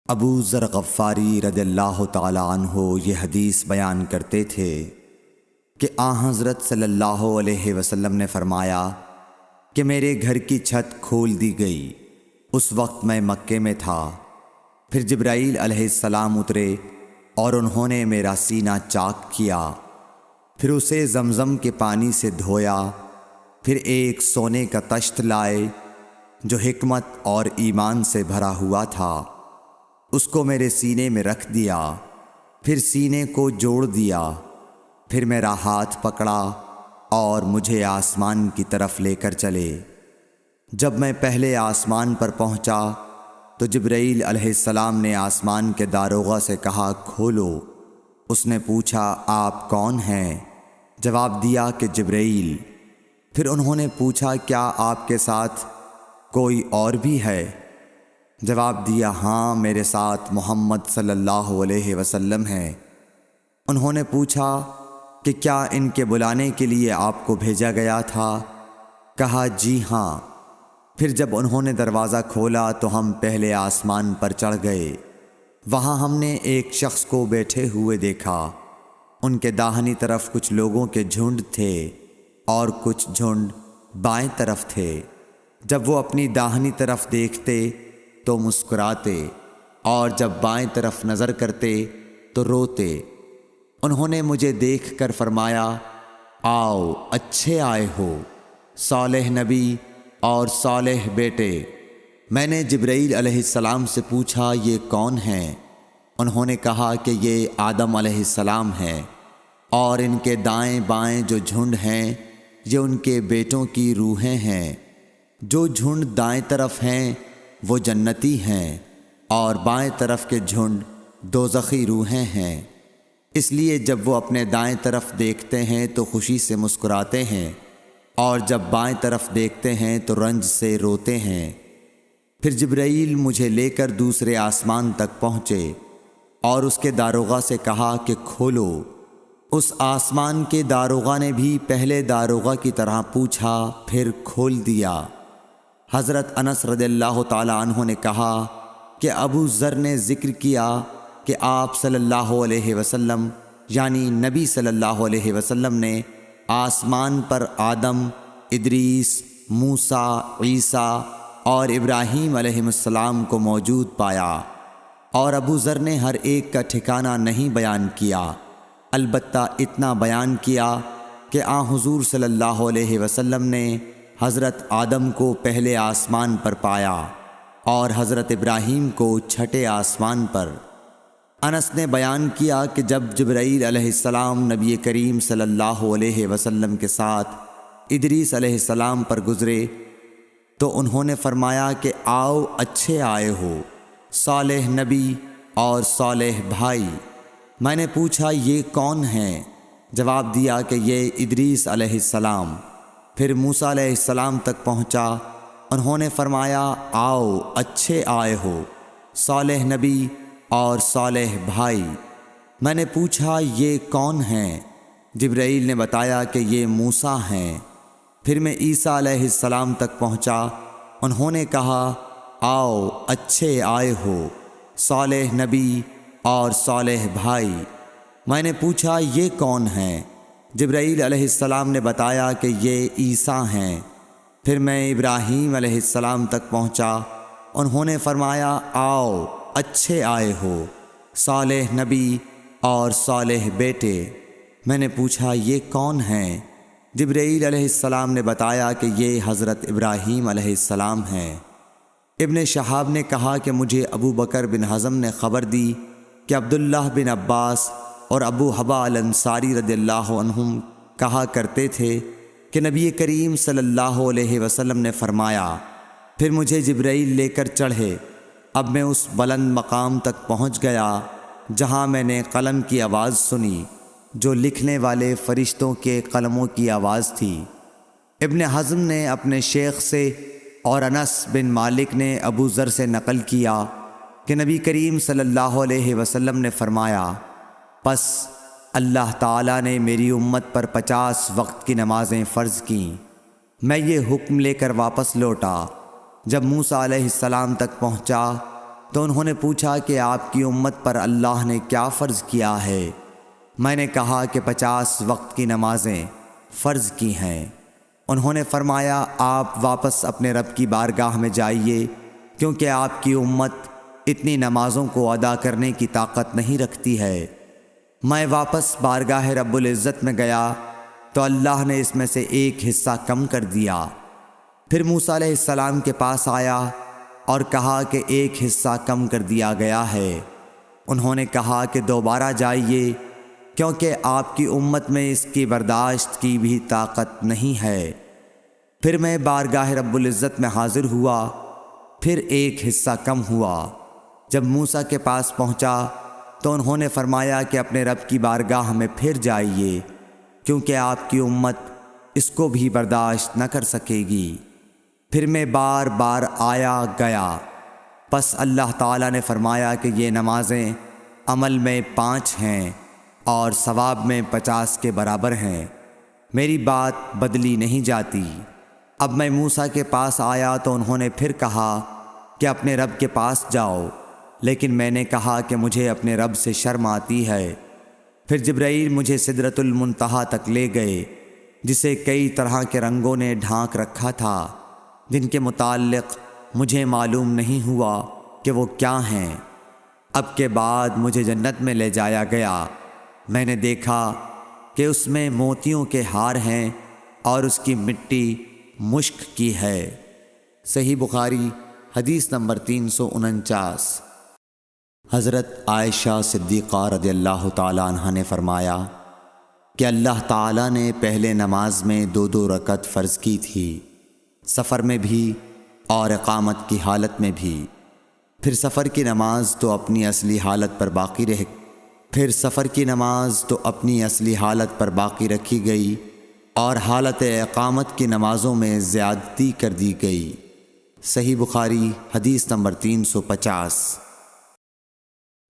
ابو ذر غفاری رضی اللہ تعالی عنہ یہ حدیث بیان کرتے تھے کہ حضرت صلی اللہ علیہ وسلم نے فرمایا کہ میرے گھر کی چھت کھول دی گئی۔ اس وقت میں مکے میں تھا۔ پھر جبرائیل علیہ السلام اترے اور انہوں نے میرا سینہ چاک کیا، پھر اسے زمزم کے پانی سے دھویا، پھر ایک سونے کا طشت لائے جو حکمت اور ایمان سے بھرا ہوا تھا، اس کو میرے سینے میں رکھ دیا، پھر سینے کو جوڑ دیا، پھر میرا ہاتھ پکڑا اور مجھے آسمان کی طرف لے کر چلے۔ جب میں پہلے آسمان پر پہنچا تو جبرائیل علیہ السلام نے آسمان کے داروغہ سے کہا کھولو۔ اس نے پوچھا آپ کون ہیں؟ جواب دیا کہ جبرائیل۔ پھر انہوں نے پوچھا کیا آپ کے ساتھ کوئی اور بھی ہے؟ جواب دیا ہاں، میرے ساتھ محمد صلی اللہ علیہ وسلم ہے۔ انہوں نے پوچھا کہ کیا ان کے بلانے کے لیے آپ کو بھیجا گیا تھا؟ کہا جی ہاں۔ پھر جب انہوں نے دروازہ کھولا تو ہم پہلے آسمان پر چڑھ گئے۔ وہاں ہم نے ایک شخص کو بیٹھے ہوئے دیکھا۔ ان کے داہنی طرف کچھ لوگوں کے جھنڈ تھے اور کچھ جھنڈ بائیں طرف تھے۔ جب وہ اپنی داہنی طرف دیکھتے تو مسکراتے اور جب بائیں طرف نظر کرتے تو روتے۔ انہوں نے مجھے دیکھ کر فرمایا آؤ اچھے آئے ہو، صالح نبی اور صالح بیٹے۔ میں نے جبرائیل علیہ السلام سے پوچھا یہ کون ہیں؟ انہوں نے کہا کہ یہ آدم علیہ السلام ہیں، اور ان کے دائیں بائیں جو جھنڈ ہیں یہ ان کے بیٹوں کی روحیں ہیں۔ جو جھنڈ دائیں طرف ہیں وہ جنتی ہیں، اور بائیں طرف کے جھنڈ دوزخی روحیں ہیں۔ اس لیے جب وہ اپنے دائیں طرف دیکھتے ہیں تو خوشی سے مسکراتے ہیں، اور جب بائیں طرف دیکھتے ہیں تو رنج سے روتے ہیں۔ پھر جبرائیل مجھے لے کر دوسرے آسمان تک پہنچے اور اس کے داروغہ سے کہا کہ کھولو۔ اس آسمان کے داروغہ نے بھی پہلے داروغہ کی طرح پوچھا، پھر کھول دیا۔ حضرت انس رضی اللہ تعالی عنہ نے کہا کہ ابو ذر نے ذکر کیا کہ آپ صلی اللہ علیہ وسلم یعنی نبی صلی اللہ علیہ وسلم نے آسمان پر آدم، ادریس، موسیٰ، عیسیٰ اور ابراہیم علیہ السلام کو موجود پایا، اور ابو ذر نے ہر ایک کا ٹھکانہ نہیں بیان کیا، البتہ اتنا بیان کیا کہ حضور صلی اللہ علیہ وسلم نے حضرت آدم کو پہلے آسمان پر پایا اور حضرت ابراہیم کو چھٹے آسمان پر۔ انس نے بیان کیا کہ جب جبرائیل علیہ السلام نبی کریم صلی اللہ علیہ وسلم کے ساتھ ادریس علیہ السلام پر گزرے تو انہوں نے فرمایا کہ آؤ اچھے آئے ہو، صالح نبی اور صالح بھائی۔ میں نے پوچھا یہ کون ہیں؟ جواب دیا کہ یہ ادریس علیہ السلام۔ پھر موسیٰ علیہ السلام تک پہنچا۔ انہوں نے فرمایا آؤ اچھے آئے ہو، صالح نبی اور صالح بھائی۔ میں نے پوچھا یہ کون ہیں؟ جبرائیل نے بتایا کہ یہ موسیٰ ہیں۔ پھر میں عیسیٰ علیہ السلام تک پہنچا۔ انہوں نے کہا آؤ اچھے آئے ہو، صالح نبی اور صالح بھائی۔ میں نے پوچھا یہ کون ہیں؟ جبرائیل علیہ السلام نے بتایا کہ یہ عیسیٰ ہیں۔ پھر میں ابراہیم علیہ السلام تک پہنچا۔ انہوں نے فرمایا آؤ اچھے آئے ہو، صالح نبی اور صالح بیٹے۔ میں نے پوچھا یہ کون ہیں؟ جبرائیل علیہ السلام نے بتایا کہ یہ حضرت ابراہیم علیہ السلام ہیں۔ ابن شہاب نے کہا کہ مجھے ابو بکر بن حزم نے خبر دی کہ عبداللہ بن عباس اور ابو حبا الانصاری رضی اللہ عنہم کہا کرتے تھے کہ نبی کریم صلی اللہ علیہ وسلم نے فرمایا، پھر مجھے جبرائیل لے کر چڑھے۔ اب میں اس بلند مقام تک پہنچ گیا جہاں میں نے قلم کی آواز سنی جو لکھنے والے فرشتوں کے قلموں کی آواز تھی۔ ابن حزم نے اپنے شیخ سے اور انس بن مالک نے ابو ذر سے نقل کیا کہ نبی کریم صلی اللہ علیہ وسلم نے فرمایا، پس اللہ تعالیٰ نے میری امت پر 50 وقت کی نمازیں فرض کیں۔ میں یہ حکم لے کر واپس لوٹا۔ جب موسیٰ علیہ السلام تک پہنچا تو انہوں نے پوچھا کہ آپ کی امت پر اللہ نے کیا فرض کیا ہے؟ میں نے کہا کہ 50 وقت کی نمازیں فرض کی ہیں۔ انہوں نے فرمایا آپ واپس اپنے رب کی بارگاہ میں جائیے، کیونکہ آپ کی امت اتنی نمازوں کو ادا کرنے کی طاقت نہیں رکھتی ہے۔ میں واپس بارگاہ رب العزت میں گیا تو اللہ نے اس میں سے ایک حصہ کم کر دیا۔ پھر موسیٰ علیہ السلام کے پاس آیا اور کہا کہ ایک حصہ کم کر دیا گیا ہے۔ انہوں نے کہا کہ دوبارہ جائیے، کیونکہ آپ کی امت میں اس کی برداشت کی بھی طاقت نہیں ہے۔ پھر میں بارگاہ رب العزت میں حاضر ہوا، پھر ایک حصہ کم ہوا۔ جب موسیٰ کے پاس پہنچا تو انہوں نے فرمایا کہ اپنے رب کی بارگاہ میں پھر جائیے، کیونکہ آپ کی امت اس کو بھی برداشت نہ کر سکے گی۔ پھر میں بار بار آیا گیا، پس اللہ تعالیٰ نے فرمایا کہ یہ نمازیں عمل میں 5 ہیں اور ثواب میں 50 کے برابر ہیں، میری بات بدلی نہیں جاتی۔ اب میں موسیٰ کے پاس آیا تو انہوں نے پھر کہا کہ اپنے رب کے پاس جاؤ، لیکن میں نے کہا کہ مجھے اپنے رب سے شرم آتی ہے۔ پھر جبرائیل مجھے سدرۃ المنتہا تک لے گئے، جسے کئی طرح کے رنگوں نے ڈھانک رکھا تھا، جن کے متعلق مجھے معلوم نہیں ہوا کہ وہ کیا ہیں۔ اب کے بعد مجھے جنت میں لے جایا گیا۔ میں نے دیکھا کہ اس میں موتیوں کے ہار ہیں اور اس کی مٹی مشک کی ہے۔ صحیح بخاری حدیث نمبر 349۔ حضرت عائشہ صدیقہ رضی اللہ تعالیٰ عنہ نے فرمایا کہ اللہ تعالیٰ نے پہلے نماز میں 2 رکعت فرض کی تھی، سفر میں بھی اور اقامت کی حالت میں بھی۔ پھر سفر کی نماز تو اپنی اصلی حالت پر باقی رکھی گئی اور حالت اقامت کی نمازوں میں زیادتی کر دی گئی۔ صحیح بخاری حدیث نمبر 350۔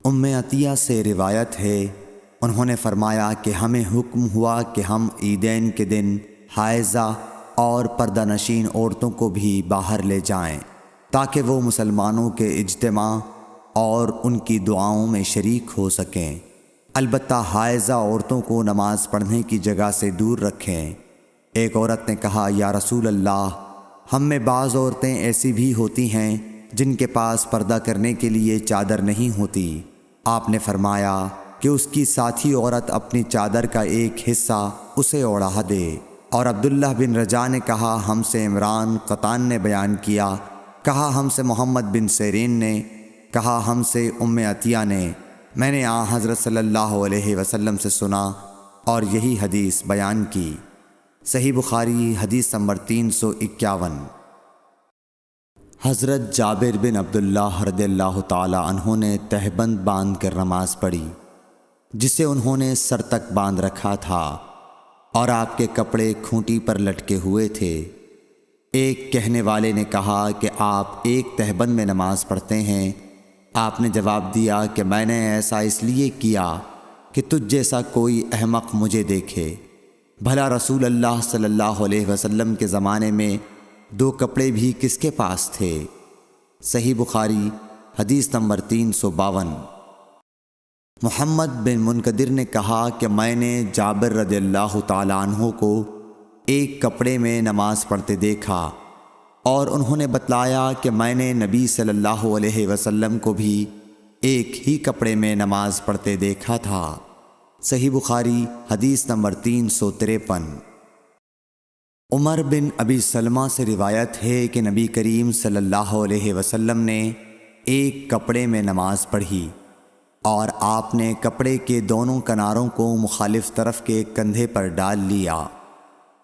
ام عطیہ سے روایت ہے، انہوں نے فرمایا کہ ہمیں حکم ہوا کہ ہم عیدین کے دن حائضہ اور پردہ نشین عورتوں کو بھی باہر لے جائیں، تاکہ وہ مسلمانوں کے اجتماع اور ان کی دعاؤں میں شریک ہو سکیں۔ البتہ حائضہ عورتوں کو نماز پڑھنے کی جگہ سے دور رکھیں۔ ایک عورت نے کہا یا رسول اللہ، ہم میں بعض عورتیں ایسی بھی ہوتی ہیں جن کے پاس پردہ کرنے کے لیے چادر نہیں ہوتی۔ آپ نے فرمایا کہ اس کی ساتھی عورت اپنی چادر کا ایک حصہ اسے اوڑھا دے۔ اور عبداللہ بن رجاء نے کہا ہم سے عمران قطان نے بیان کیا، کہا ہم سے محمد بن سیرین نے، کہا ہم سے ام عطیہ نے، میں نے حضرت صلی اللہ علیہ وسلم سے سنا اور یہی حدیث بیان کی۔ صحیح بخاری حدیث نمبر 351۔ حضرت جابر بن عبداللہ رضی اللہ تعالی عنہ نے تہبند باندھ کر نماز پڑھی، جسے انہوں نے سر تک باندھ رکھا تھا اور آپ کے کپڑے کھونٹی پر لٹکے ہوئے تھے۔ ایک کہنے والے نے کہا کہ آپ ایک تہبند میں نماز پڑھتے ہیں؟ آپ نے جواب دیا کہ میں نے ایسا اس لیے کیا کہ تجھ جیسا کوئی احمق مجھے دیکھے۔ بھلا رسول اللہ صلی اللہ علیہ وسلم کے زمانے میں 2 کپڑے بھی کس کے پاس تھے؟ صحیح بخاری حدیث نمبر 352۔ محمد بن منقدر نے کہا کہ میں نے جابر رضی اللہ تعالیٰ عنہ کو ایک کپڑے میں نماز پڑھتے دیکھا، اور انہوں نے بتلایا کہ میں نے نبی صلی اللہ علیہ وسلم کو بھی ایک ہی کپڑے میں نماز پڑھتے دیکھا تھا۔ صحیح بخاری حدیث نمبر 353۔ عمر بن ابی سلمہ سے روایت ہے کہ نبی کریم صلی اللہ علیہ وسلم نے ایک کپڑے میں نماز پڑھی اور آپ نے کپڑے کے دونوں کناروں کو مخالف طرف کے کندھے پر ڈال لیا۔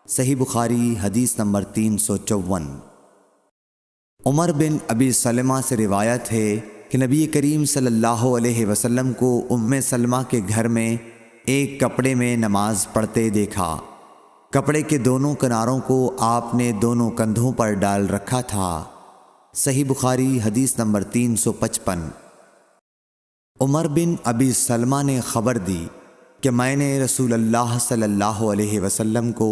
صحیح بخاری حدیث نمبر 354۔ عمر بن ابی سلمہ سے روایت ہے کہ نبی کریم صلی اللہ علیہ وسلم کو ام سلمہ کے گھر میں ایک کپڑے میں نماز پڑھتے دیکھا۔ کپڑے کے دونوں کناروں کو آپ نے دونوں کندھوں پر ڈال رکھا تھا۔ صحیح بخاری حدیث نمبر 355۔ عمر بن ابی سلمہ نے خبر دی کہ میں نے رسول اللہ صلی اللہ علیہ وسلم کو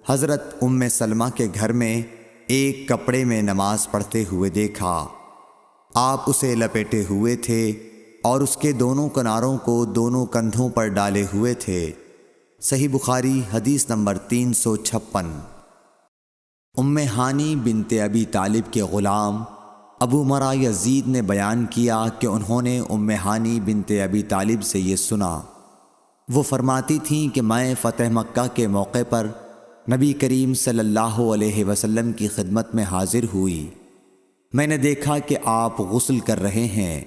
حضرت ام سلمہ کے گھر میں ایک کپڑے میں نماز پڑھتے ہوئے دیکھا۔ آپ اسے لپیٹے ہوئے تھے اور اس کے دونوں کناروں کو دونوں کندھوں پر ڈالے ہوئے تھے۔ صحیح بخاری حدیث نمبر 356۔ ام ہانی بنت ابی طالب کے غلام ابو مرہ یزید نے بیان کیا کہ انہوں نے ام ہانی بنت ابی طالب سے یہ سنا۔ وہ فرماتی تھیں کہ میں فتح مکہ کے موقع پر نبی کریم صلی اللہ علیہ وسلم کی خدمت میں حاضر ہوئی۔ میں نے دیکھا کہ آپ غسل کر رہے ہیں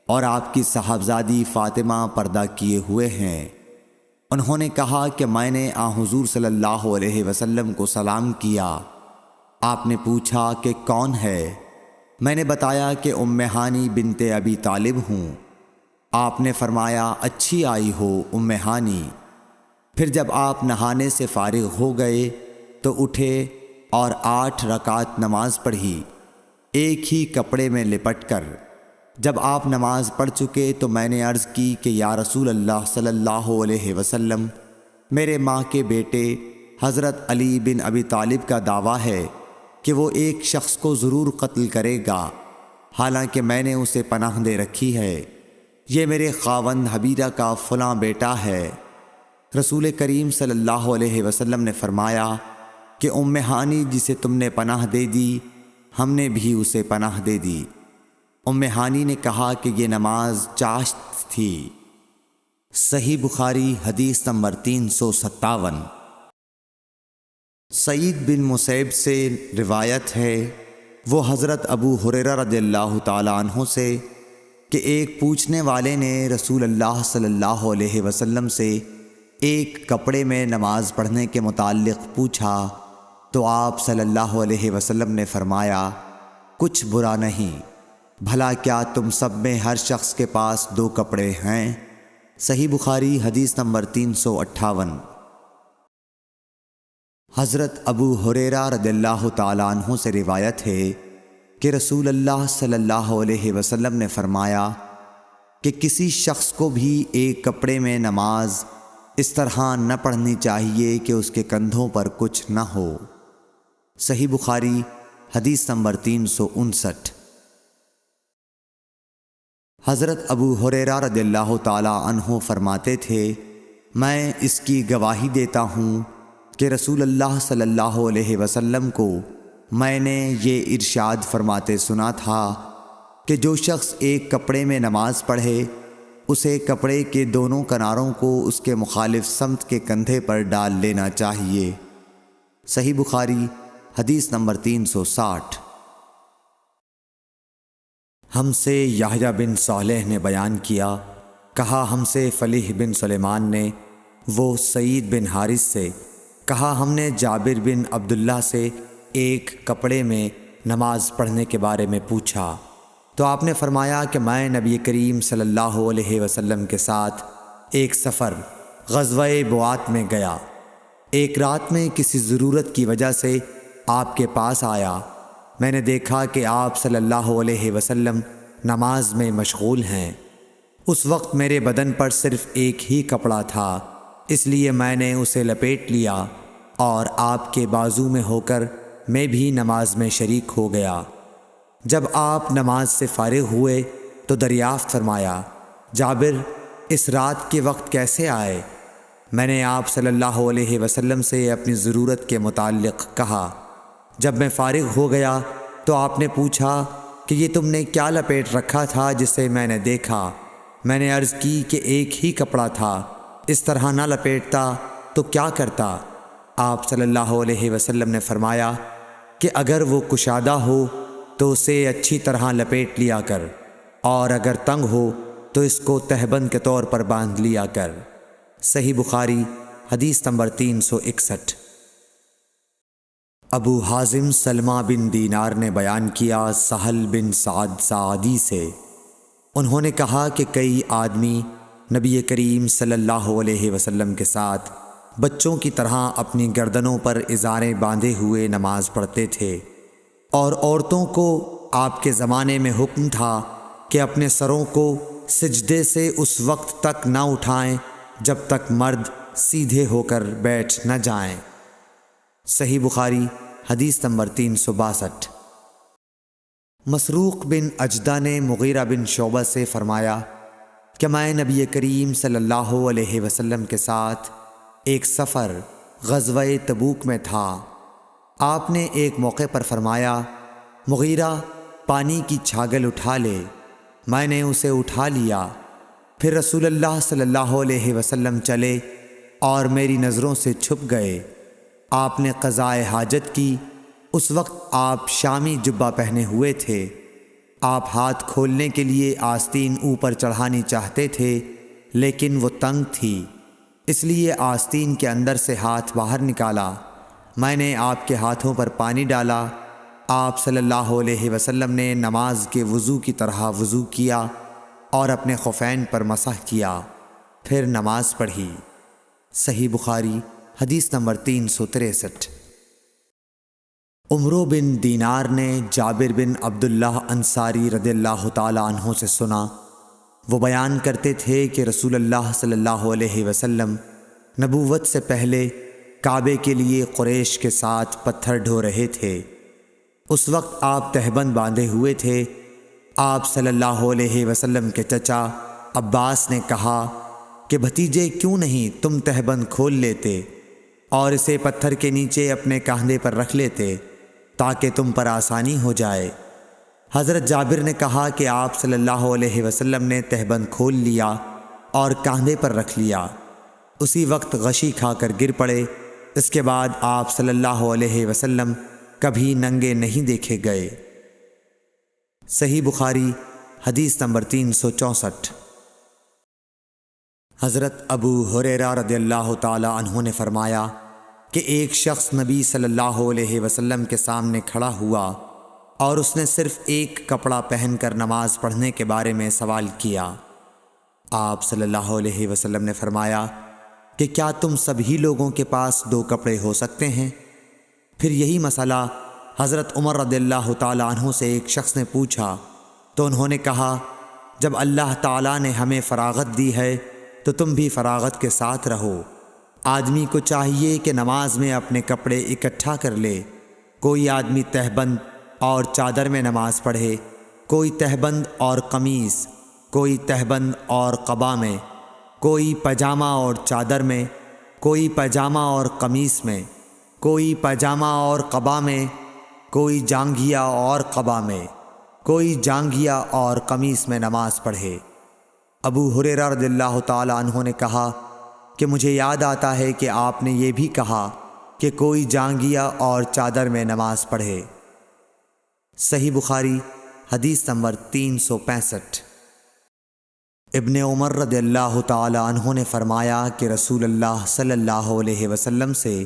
اور آپ کی صاحبزادی فاطمہ پردہ کیے ہوئے ہیں۔ انہوں نے کہا کہ میں نے حضور صلی اللہ علیہ وسلم کو سلام کیا۔ آپ نے پوچھا کہ کون ہے؟ میں نے بتایا کہ ام ہانی بنت ابی طالب ہوں۔ آپ نے فرمایا اچھی آئی ہو ام ہانی۔ پھر جب آپ نہانے سے فارغ ہو گئے تو اٹھے اور 8 رکعت نماز پڑھی، ایک ہی کپڑے میں لپٹ کر۔ جب آپ نماز پڑھ چکے تو میں نے عرض کی کہ یا رسول اللہ صلی اللہ علیہ وسلم، میرے ماں کے بیٹے حضرت علی بن ابی طالب کا دعویٰ ہے کہ وہ ایک شخص کو ضرور قتل کرے گا، حالانکہ میں نے اسے پناہ دے رکھی ہے۔ یہ میرے خاوند حبیرہ کا فلاں بیٹا ہے۔ رسول کریم صلی اللہ علیہ وسلم نے فرمایا کہ ام ہانی جسے تم نے پناہ دے دی، ہم نے بھی اسے پناہ دے دی۔ ام ہانی نے کہا کہ یہ نماز چاشت تھی۔ صحیح بخاری حدیث نمبر 357۔ سعید بن مسیب سے روایت ہے، وہ حضرت ابو ہریرہ رضی اللہ تعالیٰ عنہ سے کہ ایک پوچھنے والے نے رسول اللہ صلی اللہ علیہ وسلم سے ایک کپڑے میں نماز پڑھنے کے متعلق پوچھا تو آپ صلی اللہ علیہ وسلم نے فرمایا کچھ برا نہیں، بھلا کیا تم سب میں ہر شخص کے پاس 2 کپڑے ہیں؟ صحیح بخاری حدیث نمبر 358۔ حضرت ابو ہریرہ رضی اللہ تعالیٰ عنہ سے روایت ہے کہ رسول اللہ صلی اللہ علیہ وسلم نے فرمایا کہ کسی شخص کو بھی ایک کپڑے میں نماز اس طرح نہ پڑھنی چاہیے کہ اس کے کندھوں پر کچھ نہ ہو۔ صحیح بخاری حدیث نمبر 359۔ حضرت ابو ہریرہ رضی اللہ تعالیٰ عنہ فرماتے تھے، میں اس کی گواہی دیتا ہوں کہ رسول اللہ صلی اللہ علیہ وسلم کو میں نے یہ ارشاد فرماتے سنا تھا کہ جو شخص ایک کپڑے میں نماز پڑھے اسے کپڑے کے دونوں کناروں کو اس کے مخالف سمت کے کندھے پر ڈال لینا چاہیے۔ صحیح بخاری حدیث نمبر 360۔ ہم سے یحییٰ بن صالح نے بیان کیا، کہا ہم سے فلیح بن سلیمان نے، وہ سعید بن حارث سے، کہا ہم نے جابر بن عبداللہ سے ایک کپڑے میں نماز پڑھنے کے بارے میں پوچھا تو آپ نے فرمایا کہ میں نبی کریم صلی اللہ علیہ وسلم کے ساتھ ایک سفر غزوہ بوات میں گیا، ایک رات میں کسی ضرورت کی وجہ سے آپ کے پاس آیا۔ میں نے دیکھا کہ آپ صلی اللہ علیہ وسلم نماز میں مشغول ہیں۔ اس وقت میرے بدن پر صرف ایک ہی کپڑا تھا، اس لیے میں نے اسے لپیٹ لیا اور آپ کے بازو میں ہو کر میں بھی نماز میں شریک ہو گیا۔ جب آپ نماز سے فارغ ہوئے تو دریافت فرمایا، جابر اس رات کے وقت کیسے آئے؟ میں نے آپ صلی اللہ علیہ وسلم سے اپنی ضرورت کے متعلق کہا۔ جب میں فارغ ہو گیا تو آپ نے پوچھا کہ یہ تم نے کیا لپیٹ رکھا تھا جسے میں نے دیکھا؟ میں نے عرض کی کہ ایک ہی کپڑا تھا، اس طرح نہ لپیٹتا تو کیا کرتا؟ آپ صلی اللہ علیہ وسلم نے فرمایا کہ اگر وہ کشادہ ہو تو اسے اچھی طرح لپیٹ لیا کر، اور اگر تنگ ہو تو اس کو تہبند کے طور پر باندھ لیا کر۔ صحیح بخاری حدیث نمبر 361۔ ابو حازم سلمہ بن دینار نے بیان کیا سہل بن سعد سعدی سے، انہوں نے کہا کہ کئی آدمی نبی کریم صلی اللہ علیہ وسلم کے ساتھ بچوں کی طرح اپنی گردنوں پر ازاریں باندھے ہوئے نماز پڑھتے تھے، اور عورتوں کو آپ کے زمانے میں حکم تھا کہ اپنے سروں کو سجدے سے اس وقت تک نہ اٹھائیں جب تک مرد سیدھے ہو کر بیٹھ نہ جائیں۔ صحیح بخاری حدیث نمبر 362۔ مسروق بن اجدہ نے مغیرہ بن شعبہ سے فرمایا کہ میں نبی کریم صلی اللہ علیہ وسلم کے ساتھ ایک سفر غزوہ تبوک میں تھا۔ آپ نے ایک موقع پر فرمایا، مغیرہ پانی کی چھاگل اٹھا لے۔ میں نے اسے اٹھا لیا۔ پھر رسول اللہ صلی اللہ علیہ وسلم چلے اور میری نظروں سے چھپ گئے۔ آپ نے قضائے حاجت کی۔ اس وقت آپ شامی جبہ پہنے ہوئے تھے۔ آپ ہاتھ کھولنے کے لیے آستین اوپر چڑھانی چاہتے تھے، لیکن وہ تنگ تھی، اس لیے آستین کے اندر سے ہاتھ باہر نکالا۔ میں نے آپ کے ہاتھوں پر پانی ڈالا۔ آپ صلی اللہ علیہ وسلم نے نماز کے وضو کی طرح وضو کیا اور اپنے خفین پر مسح کیا، پھر نماز پڑھی۔ صحیح بخاری حدیث نمبر 363۔ عمرو بن دینار نے جابر بن عبداللہ انصاری رضی اللہ تعالی عنہ سے سنا، وہ بیان کرتے تھے کہ رسول اللہ صلی اللہ علیہ وسلم نبوت سے پہلے کعبے کے لیے قریش کے ساتھ پتھر ڈھو رہے تھے۔ اس وقت آپ تہبند باندھے ہوئے تھے۔ آپ صلی اللہ علیہ وسلم کے چچا عباس نے کہا کہ بھتیجے کیوں نہیں تم تہبند کھول لیتے اور اسے پتھر کے نیچے اپنے کاندھے پر رکھ لیتے تاکہ تم پر آسانی ہو جائے۔ حضرت جابر نے کہا کہ آپ صلی اللہ علیہ وسلم نے تہبند کھول لیا اور کاندھے پر رکھ لیا۔ اسی وقت غشی کھا کر گر پڑے۔ اس کے بعد آپ صلی اللہ علیہ وسلم کبھی ننگے نہیں دیکھے گئے۔ صحیح بخاری حدیث نمبر 364۔ حضرت ابو ہریرہ رضی اللہ تعالی عنہ نے فرمایا کہ ایک شخص نبی صلی اللہ علیہ وسلم کے سامنے کھڑا ہوا اور اس نے صرف ایک کپڑا پہن کر نماز پڑھنے کے بارے میں سوال کیا۔ آپ صلی اللہ علیہ وسلم نے فرمایا کہ کیا تم سبھی لوگوں کے پاس 2 کپڑے ہو سکتے ہیں؟ پھر یہی مسئلہ حضرت عمر رضی اللہ تعالی عنہ سے ایک شخص نے پوچھا تو انہوں نے کہا، جب اللہ تعالیٰ نے ہمیں فراغت دی ہے تو تم بھی فراغت کے ساتھ رہو۔ آدمی کو چاہیے کہ نماز میں اپنے کپڑے اکٹھا کر لے۔ کوئی آدمی تہبند اور چادر میں نماز پڑھے، کوئی تہبند اور قمیص، کوئی تہبند اور قبا میں، کوئی پاجامہ اور چادر میں، کوئی پاجامہ اور قمیص میں، کوئی پاجامہ اور قبا میں، کوئی جانگھیا اور قبا میں، کوئی جانگھیا اور قمیص میں نماز پڑھے۔ ابو ہریرہ رضی اللہ تعالی عنہ نے کہا کہ مجھے یاد آتا ہے کہ آپ نے یہ بھی کہا کہ کوئی جانگھیا اور چادر میں نماز پڑھے۔ صحیح بخاری حدیث نمبر 365۔ ابن عمر رضی اللہ تعالی عنہ نے فرمایا کہ رسول اللہ صلی اللہ علیہ وسلم سے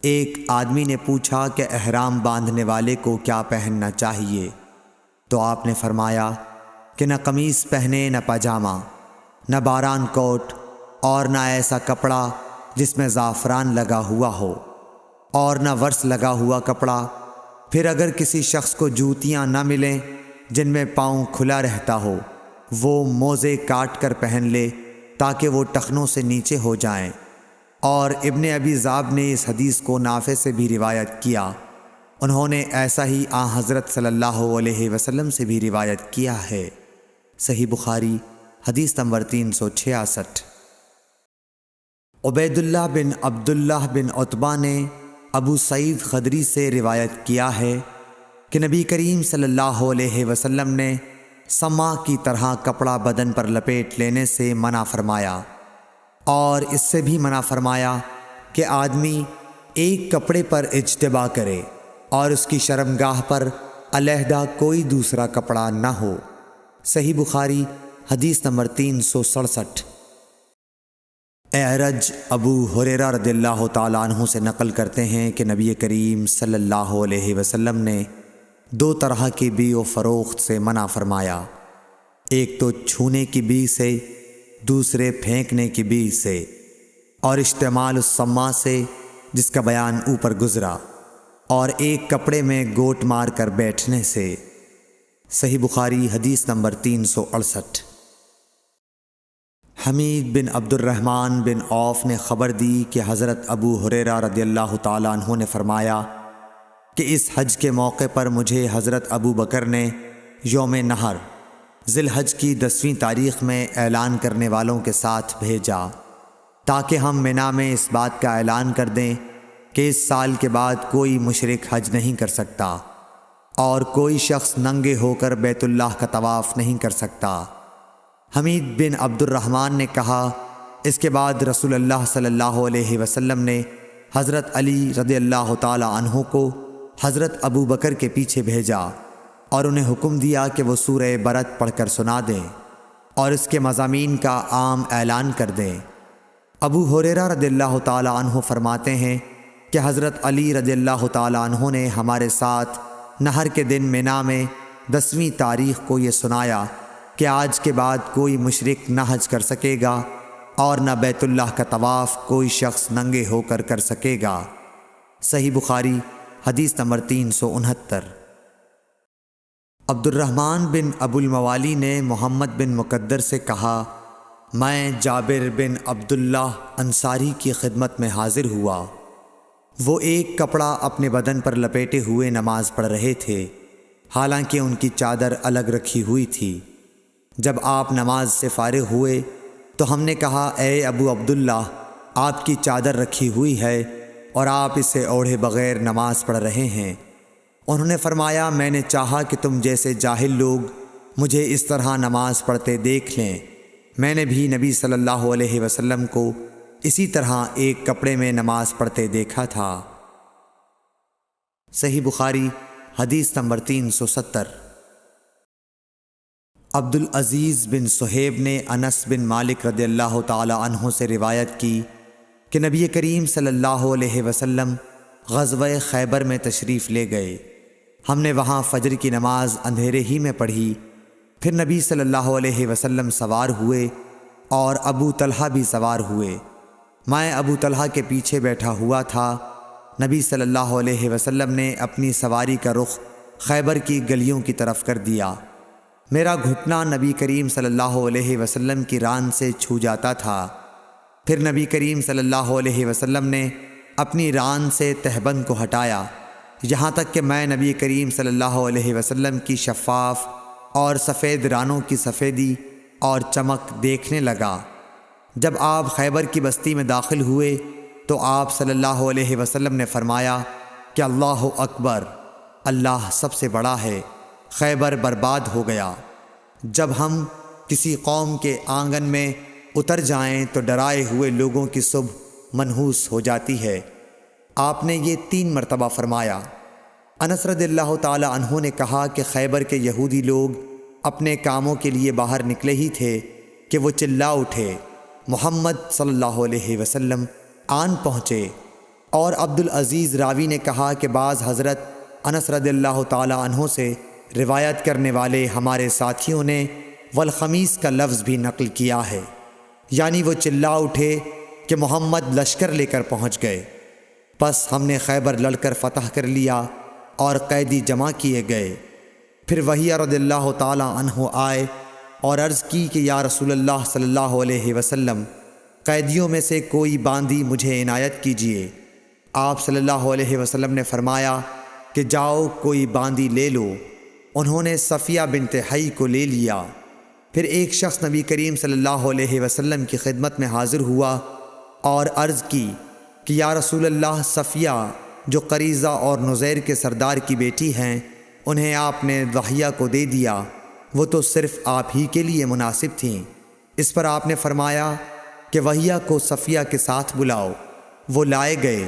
ایک آدمی نے پوچھا کہ احرام باندھنے والے کو کیا پہننا چاہیے؟ تو آپ نے فرمایا کہ نہ قمیص پہنے، نہ پاجامہ، نہ باران کوٹ، اور نہ ایسا کپڑا جس میں زعفران لگا ہوا ہو، اور نہ ورس لگا ہوا کپڑا۔ پھر اگر کسی شخص کو جوتیاں نہ ملیں جن میں پاؤں کھلا رہتا ہو، وہ موزے کاٹ کر پہن لے تاکہ وہ ٹخنوں سے نیچے ہو جائیں۔ اور ابن ابی ذئب نے اس حدیث کو نافع سے بھی روایت کیا۔ انہوں نے ایسا ہی حضرت صلی اللہ علیہ وسلم سے بھی روایت کیا ہے۔ صحیح بخاری حدیث نمبر 366۔ عبید اللہ بن عبداللہ بن عتبہ نے ابو سعید خدری سے روایت کیا ہے کہ نبی کریم صلی اللہ علیہ وسلم نے سما کی طرح کپڑا بدن پر لپیٹ لینے سے منع فرمایا، اور اس سے بھی منع فرمایا کہ آدمی ایک کپڑے پر اجتباء کرے اور اس کی شرمگاہ پر علیحدہ کوئی دوسرا کپڑا نہ ہو۔ صحیح بخاری حدیث نمبر 367۔ اعرج ابو ہریرہ رضی اللہ تعالیٰ عنہ سے نقل کرتے ہیں کہ نبی کریم صلی اللہ علیہ وسلم نے 2 طرح کی بیع و فروخت سے منع فرمایا، ایک تو چھونے کی بیع سے، دوسرے پھینکنے کی بیع سے، اور اشتعمال السما سے جس کا بیان اوپر گزرا، اور ایک کپڑے میں گوٹ مار کر بیٹھنے سے۔ صحیح بخاری حدیث نمبر 368۔ حمید بن عبد الرحمن بن عوف نے خبر دی کہ حضرت ابو ہریرہ رضی اللہ تعالیٰ عنہ نے فرمایا کہ اس حج کے موقع پر مجھے حضرت ابو بکر نے یوم نہر ذی الحج کی 10ویں تاریخ میں اعلان کرنے والوں کے ساتھ بھیجا، تاکہ ہم منا میں اس بات کا اعلان کر دیں کہ اس سال کے بعد کوئی مشرک حج نہیں کر سکتا اور کوئی شخص ننگے ہو کر بیت اللہ کا طواف نہیں کر سکتا۔ حمید بن عبد الرحمن نے کہا، اس کے بعد رسول اللہ صلی اللہ علیہ وسلم نے حضرت علی رضی اللہ تعالی عنہ کو حضرت ابو بکر کے پیچھے بھیجا اور انہیں حکم دیا کہ وہ سورہ برت پڑھ کر سنا دیں اور اس کے مضامین کا عام اعلان کر دیں۔ ابو ہریرہ رضی اللہ تعالی عنہ فرماتے ہیں کہ حضرت علی رضی اللہ تعالی عنہ نے ہمارے ساتھ نہر کے دن منا میں 10ویں تاریخ کو یہ سنایا کہ آج کے بعد کوئی مشرک نہ حج کر سکے گا اور نہ بیت اللہ کا طواف کوئی شخص ننگے ہو کر کر سکے گا۔ صحیح بخاری حدیث نمبر 369۔ عبد الرحمن بن ابو الموالی نے محمد بن مقدر سے کہا، میں جابر بن عبداللہ انصاری کی خدمت میں حاضر ہوا۔ وہ ایک کپڑا اپنے بدن پر لپیٹے ہوئے نماز پڑھ رہے تھے، حالانکہ ان کی چادر الگ رکھی ہوئی تھی۔ جب آپ نماز سے فارغ ہوئے تو ہم نے کہا، اے ابو عبداللہ، آپ کی چادر رکھی ہوئی ہے اور آپ اسے اوڑھے بغیر نماز پڑھ رہے ہیں۔ انہوں نے فرمایا، میں نے چاہا کہ تم جیسے جاہل لوگ مجھے اس طرح نماز پڑھتے دیکھ لیں۔ میں نے بھی نبی صلی اللہ علیہ وسلم کو اسی طرح ایک کپڑے میں نماز پڑھتے دیکھا تھا۔ صحیح بخاری حدیث نمبر 370۔ عبد العزیز بن صہیب نے انس بن مالک رضی اللہ تعالی عنہ سے روایت کی کہ نبی کریم صلی اللہ علیہ وسلم غزوہ خیبر میں تشریف لے گئے۔ ہم نے وہاں فجر کی نماز اندھیرے ہی میں پڑھی، پھر نبی صلی اللہ علیہ وسلم سوار ہوئے اور ابو طلحہ بھی سوار ہوئے۔ میں ابو طلحہ کے پیچھے بیٹھا ہوا تھا۔ نبی صلی اللہ علیہ وسلم نے اپنی سواری کا رخ خیبر کی گلیوں کی طرف کر دیا۔ میرا گھٹنا نبی کریم صلی اللہ علیہ وسلم کی ران سے چھو جاتا تھا۔ پھر نبی کریم صلی اللہ علیہ وسلم نے اپنی ران سے تہبند کو ہٹایا، یہاں تک کہ میں نبی کریم صلی اللہ علیہ وسلم کی شفاف اور سفید رانوں کی سفیدی اور چمک دیکھنے لگا۔ جب آپ خیبر کی بستی میں داخل ہوئے تو آپ صلی اللہ علیہ وسلم نے فرمایا کہ اللہ اکبر، اللہ سب سے بڑا ہے، خیبر برباد ہو گیا۔ جب ہم کسی قوم کے آنگن میں اتر جائیں تو ڈرائے ہوئے لوگوں کی صبح منحوس ہو جاتی ہے۔ آپ نے یہ 3 مرتبہ فرمایا۔ انس رضی اللہ تعالی عنہ نے کہا کہ خیبر کے یہودی لوگ اپنے کاموں کے لیے باہر نکلے ہی تھے کہ وہ چلا اٹھے، محمد صلی اللہ علیہ وسلم آن پہنچے۔ اور عبد العزیز راوی نے کہا کہ بعض حضرت انس رضی اللہ تعالی عنہ سے روایت کرنے والے ہمارے ساتھیوں نے والخمیس کا لفظ بھی نقل کیا ہے، یعنی وہ چلا اٹھے کہ محمد لشکر لے کر پہنچ گئے۔ پس ہم نے خیبر لڑ کر فتح کر لیا اور قیدی جمع کیے گئے۔ پھر وحیہ رضی اللہ تعالی عنہ آئے اور عرض کی کہ یا رسول اللہ صلی اللہ علیہ وسلم، قیدیوں میں سے کوئی باندی مجھے عنایت کیجیے۔ آپ صلی اللہ علیہ وسلم نے فرمایا کہ جاؤ کوئی باندی لے لو۔ انہوں نے صفیہ بنت حی کو لے لیا۔ پھر ایک شخص نبی کریم صلی اللہ علیہ وسلم کی خدمت میں حاضر ہوا اور عرض کی کہ یا رسول اللہ، صفیہ جو قریظہ اور نزیر کے سردار کی بیٹی ہیں، انہیں آپ نے وحیہ کو دے دیا، وہ تو صرف آپ ہی کے لیے مناسب تھیں۔ اس پر آپ نے فرمایا کہ وحیہ کو صفیہ کے ساتھ بلاؤ۔ وہ لائے گئے۔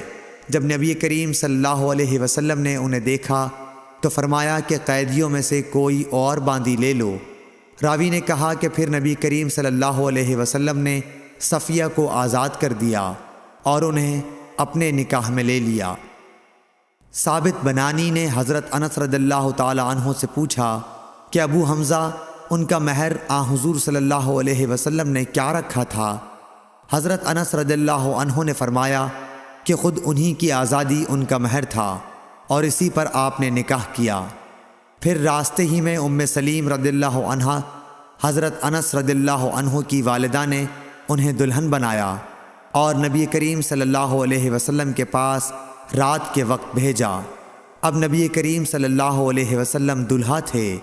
جب نبی کریم صلی اللہ علیہ وسلم نے انہیں دیکھا تو فرمایا کہ قیدیوں میں سے کوئی اور باندی لے لو۔ راوی نے کہا کہ پھر نبی کریم صلی اللہ علیہ وسلم نے صفیہ کو آزاد کر دیا اور انہیں اپنے نکاح میں لے لیا۔ ثابت بنانی نے حضرت انس رضی اللہ تعالی عنہ سے پوچھا کہ ابو حمزہ، ان کا مہر حضور صلی اللہ علیہ وسلم نے کیا رکھا تھا؟ حضرت انس رضی اللہ عنہ نے فرمایا کہ خود انہی کی آزادی ان کا مہر تھا اور اسی پر آپ نے نکاح کیا۔ پھر راستے ہی میں ام سلیم رضی اللہ عنہ حضرت انس رضی اللہ عنہ کی والدہ نے انہیں دلہن بنایا اور نبی کریم صلی اللہ علیہ وسلم کے پاس رات کے وقت بھیجا۔ اب نبی کریم صلی اللہ علیہ وسلم دلہا تھے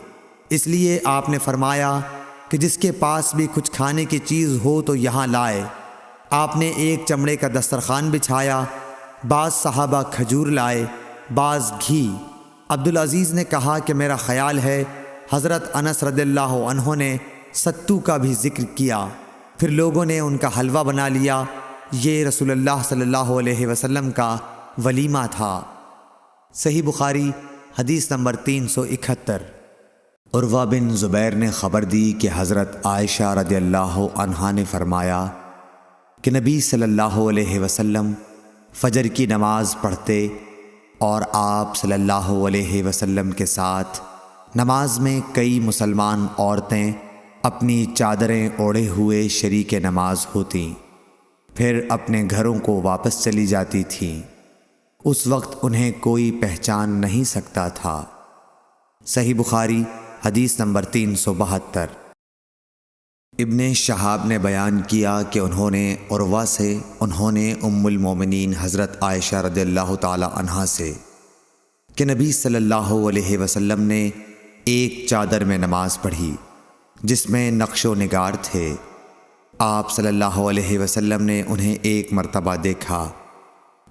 اس لیے آپ نے فرمایا کہ جس کے پاس بھی کچھ کھانے کی چیز ہو تو یہاں لائے۔ آپ نے ایک چمڑے کا دسترخوان بچھایا، بعض صحابہ کھجور لائے، بعض گھی۔ عبدالعزیز نے کہا کہ میرا خیال ہے حضرت انس رضی اللہ عنہ نے ستو کا بھی ذکر کیا، پھر لوگوں نے ان کا حلوہ بنا لیا۔ یہ رسول اللہ صلی اللہ علیہ وسلم کا ولیمہ تھا۔ صحیح بخاری حدیث نمبر 371۔ عروہ بن زبیر نے خبر دی کہ حضرت عائشہ رضی اللہ عنہا نے فرمایا کہ نبی صلی اللہ علیہ وسلم فجر کی نماز پڑھتے اور آپ صلی اللہ علیہ وسلم کے ساتھ نماز میں کئی مسلمان عورتیں اپنی چادریں اوڑھے ہوئے شریک نماز ہوتیں، پھر اپنے گھروں کو واپس چلی جاتی تھیں۔ اس وقت انہیں کوئی پہچان نہیں سکتا تھا۔ صحیح بخاری حدیث نمبر 372۔ ابن شہاب نے بیان کیا کہ انہوں نے عروہ سے ام المومنین حضرت عائشہ رضی اللہ تعالی عنہا سے کہ نبی صلی اللہ علیہ وسلم نے ایک چادر میں نماز پڑھی جس میں نقش و نگار تھے۔ آپ صلی اللہ علیہ وسلم نے انہیں ایک مرتبہ دیکھا،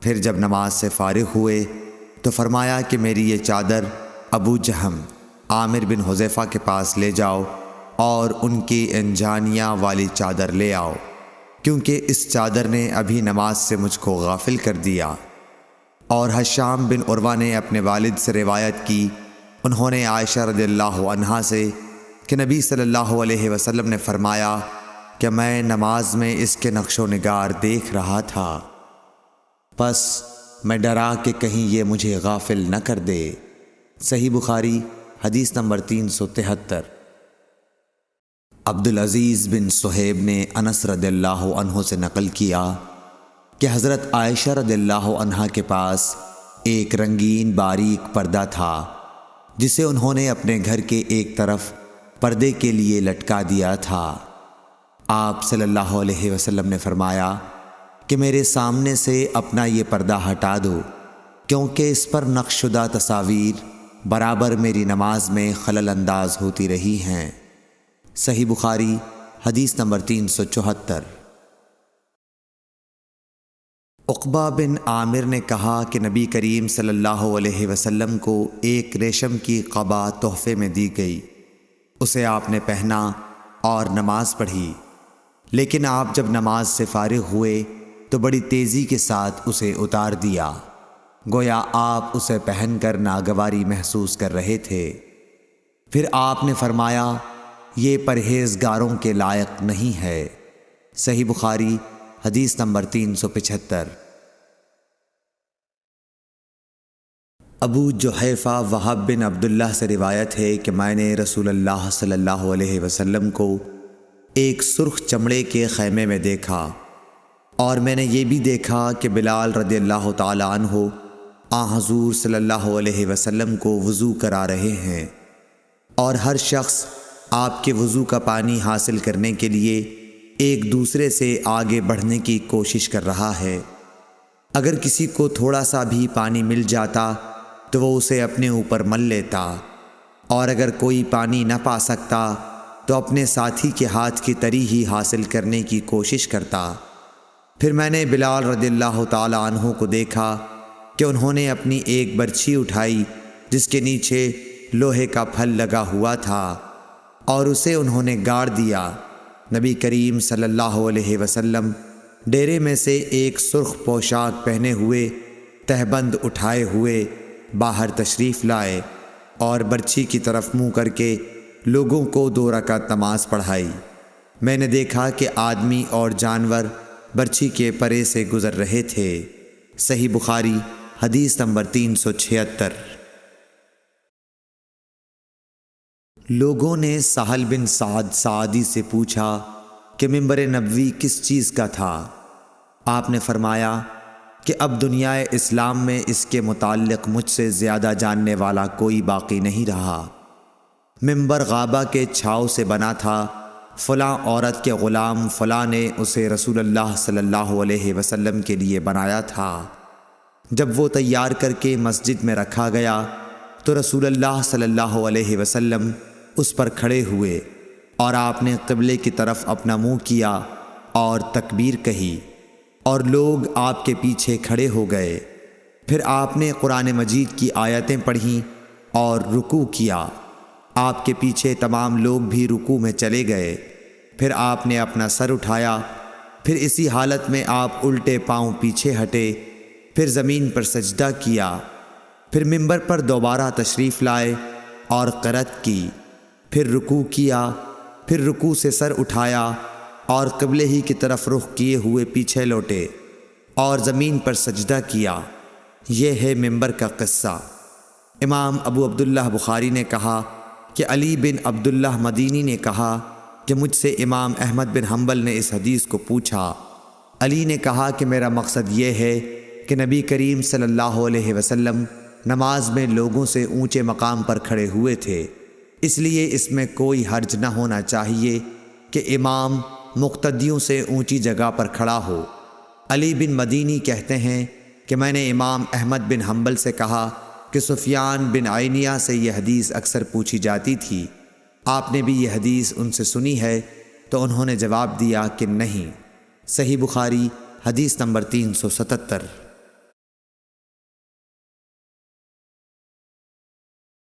پھر جب نماز سے فارغ ہوئے تو فرمایا کہ میری یہ چادر ابو جہم عامر بن حذیفہ کے پاس لے جاؤ اور ان کی انجانیاں والی چادر لے آؤ، کیونکہ اس چادر نے ابھی نماز سے مجھ کو غافل کر دیا۔ اور ہشام بن عروہ نے اپنے والد سے روایت کی، انہوں نے عائشہ رضی اللہ عنہا سے کہ نبی صلی اللہ علیہ وسلم نے فرمایا کہ میں نماز میں اس کے نقش و نگار دیکھ رہا تھا، پس میں ڈرا کہ کہیں یہ مجھے غافل نہ کر دے۔ صحیح بخاری حدیث نمبر 373۔ عبدالعزیز بن صہیب نے انس رضی اللہ عنہ سے نقل کیا کہ حضرت عائشہ رضی اللہ عنہا کے پاس ایک رنگین باریک پردہ تھا جسے انہوں نے اپنے گھر کے ایک طرف پردے کے لیے لٹکا دیا تھا۔ آپ صلی اللہ علیہ وسلم نے فرمایا کہ میرے سامنے سے اپنا یہ پردہ ہٹا دو، کیونکہ اس پر نقش شدہ تصاویر برابر میری نماز میں خلل انداز ہوتی رہی ہیں۔ صحیح بخاری حدیث نمبر 374۔ عقبہ بن عامر نے کہا کہ نبی کریم صلی اللہ علیہ وسلم کو ایک ریشم کی قبا تحفے میں دی گئی، اسے آپ نے پہنا اور نماز پڑھی، لیکن آپ جب نماز سے فارغ ہوئے تو بڑی تیزی کے ساتھ اسے اتار دیا، گویا آپ اسے پہن کر ناگواری محسوس کر رہے تھے۔ پھر آپ نے فرمایا یہ پرہیزگاروں کے لائق نہیں ہے۔ صحیح بخاری حدیث نمبر 375۔ ابو جحیفہ وہب بن عبداللہ سے روایت ہے کہ میں نے رسول اللہ صلی اللہ علیہ وسلم کو ایک سرخ چمڑے کے خیمے میں دیکھا، اور میں نے یہ بھی دیکھا کہ بلال رضی اللہ تعالی عنہ حضور صلی اللہ علیہ وسلم کو وضو کرا رہے ہیں، اور ہر شخص آپ کے وضو کا پانی حاصل کرنے کے لیے ایک دوسرے سے آگے بڑھنے کی کوشش کر رہا ہے۔ اگر کسی کو تھوڑا سا بھی پانی مل جاتا تو وہ اسے اپنے اوپر مل لیتا، اور اگر کوئی پانی نہ پا سکتا تو اپنے ساتھی کے ہاتھ کی تری ہی حاصل کرنے کی کوشش کرتا۔ پھر میں نے بلال رضی اللہ تعالی عنہ کو دیکھا کہ انہوں نے اپنی ایک برچھی اٹھائی جس کے نیچے لوہے کا پھل لگا ہوا تھا، اور اسے انہوں نے گاڑ دیا۔ نبی کریم صلی اللہ علیہ وسلم ڈیرے میں سے ایک سرخ پوشاک پہنے ہوئے تہبند اٹھائے ہوئے باہر تشریف لائے اور برچھی کی طرف منہ کر کے لوگوں کو 2 رکعت نماز پڑھائی۔ میں نے دیکھا کہ آدمی اور جانور برچھی کے پرے سے گزر رہے تھے۔ صحیح بخاری حدیث نمبر 376۔ لوگوں نے سہل بن سعد سعدی سے پوچھا کہ منبر نبوی کس چیز کا تھا؟ آپ نے فرمایا کہ اب دنیا اسلام میں اس کے متعلق مجھ سے زیادہ جاننے والا کوئی باقی نہیں رہا۔ منبر غابہ کے چھاؤ سے بنا تھا، فلاں عورت کے غلام فلاں نے اسے رسول اللہ صلی اللہ علیہ وسلم کے لیے بنایا تھا۔ جب وہ تیار کر کے مسجد میں رکھا گیا تو رسول اللہ صلی اللہ علیہ وسلم اس پر کھڑے ہوئے اور آپ نے قبلے کی طرف اپنا منہ کیا اور تکبیر کہی اور لوگ آپ کے پیچھے کھڑے ہو گئے۔ پھر آپ نے قرآن مجید کی آیتیں پڑھیں اور رکوع کیا۔ آپ کے پیچھے تمام لوگ بھی رکوع میں چلے گئے۔ پھر آپ نے اپنا سر اٹھایا، پھر اسی حالت میں آپ الٹے پاؤں پیچھے ہٹے، پھر زمین پر سجدہ کیا، پھر منبر پر دوبارہ تشریف لائے اور قرأت کی، پھر رکوع کیا، پھر رکوع سے سر اٹھایا اور قبلے ہی کی طرف رخ کیے ہوئے پیچھے لوٹے اور زمین پر سجدہ کیا۔ یہ ہے منبر کا قصہ۔ امام ابو عبداللہ بخاری نے کہا کہ علی بن عبداللہ مدینی نے کہا کہ مجھ سے امام احمد بن حنبل نے اس حدیث کو پوچھا۔ علی نے کہا کہ میرا مقصد یہ ہے کہ نبی کریم صلی اللہ علیہ وسلم نماز میں لوگوں سے اونچے مقام پر کھڑے ہوئے تھے، اس لیے اس میں کوئی حرج نہ ہونا چاہیے کہ امام مقتدیوں سے اونچی جگہ پر کھڑا ہو۔ علی بن مدینی کہتے ہیں کہ میں نے امام احمد بن حنبل سے کہا کہ سفیان بن عینیہ سے یہ حدیث اکثر پوچھی جاتی تھی، آپ نے بھی یہ حدیث ان سے سنی ہے؟ تو انہوں نے جواب دیا کہ نہیں۔ صحیح بخاری حدیث نمبر 377۔